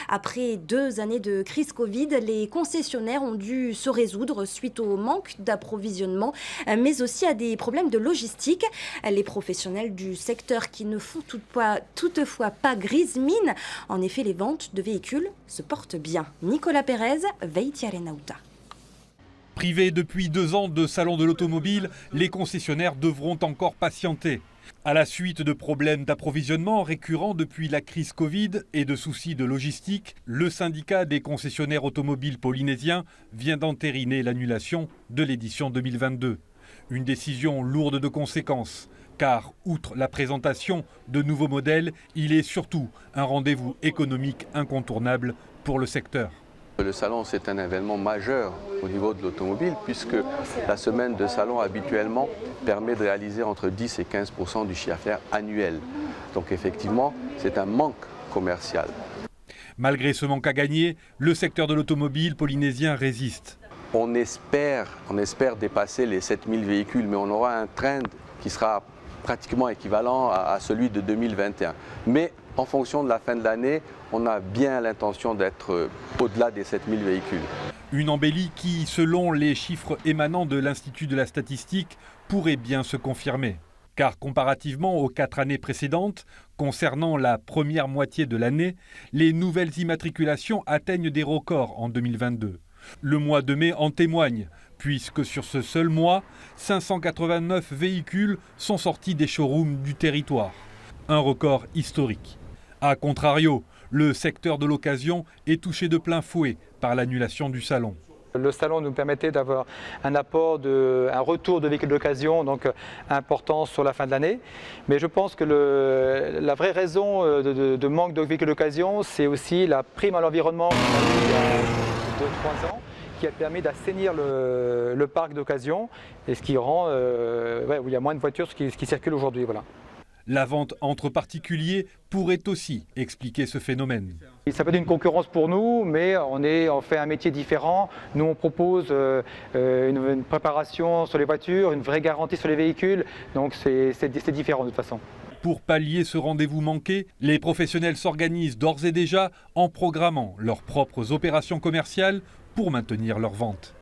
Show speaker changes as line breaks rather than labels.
Après 2 années de crise Covid, les concessionnaires ont dû se résoudre suite au manque d'approvisionnement, mais aussi à des problèmes de logistique. Les professionnels du secteur qui ne font toutefois pas grise mine. En effet, les ventes de véhicules se portent bien. Nicolas Pérez, Veitiarenauta.
Privés depuis 2 ans de salon de l'automobile, les concessionnaires devront encore patienter. À la suite de problèmes d'approvisionnement récurrents depuis la crise Covid et de soucis de logistique, le syndicat des concessionnaires automobiles polynésiens vient d'entériner l'annulation de l'édition 2022. Une décision lourde de conséquences, car outre la présentation de nouveaux modèles, il est surtout un rendez-vous économique incontournable pour le secteur.
Le salon, c'est un événement majeur au niveau de l'automobile puisque la semaine de salon habituellement permet de réaliser entre 10 et 15% du chiffre d'affaires annuel. Donc effectivement, c'est un manque commercial.
Malgré ce manque à gagner, le secteur de l'automobile polynésien résiste.
On espère dépasser les 7000 véhicules, mais on aura un trend qui sera pratiquement équivalent à celui de 2021. Mais en fonction de la fin de l'année, on a bien l'intention d'être au-delà des 7000 véhicules.
Une embellie qui, selon les chiffres émanant de l'Institut de la statistique, pourrait bien se confirmer. Car comparativement aux 4 années précédentes, concernant la première moitié de l'année, les nouvelles immatriculations atteignent des records en 2022. Le mois de mai en témoigne, puisque sur ce seul mois, 589 véhicules sont sortis des showrooms du territoire. Un record historique. A contrario, le secteur de l'occasion est touché de plein fouet par l'annulation du salon.
Le salon nous permettait d'avoir un retour de véhicules d'occasion donc important sur la fin de l'année. Mais je pense que la vraie raison de manque de véhicules d'occasion, c'est aussi la prime à l'environnement il y a 2-3 ans qui a permis d'assainir le parc d'occasion et ce qui rend où il y a moins de voitures qui circulent aujourd'hui. Voilà.
La vente entre particuliers pourrait aussi expliquer ce phénomène.
Ça peut être une concurrence pour nous, mais on fait un métier différent. Nous, on propose une préparation sur les voitures, une vraie garantie sur les véhicules, donc c'est différent de toute façon.
Pour pallier ce rendez-vous manqué, les professionnels s'organisent d'ores et déjà en programmant leurs propres opérations commerciales pour maintenir leurs ventes.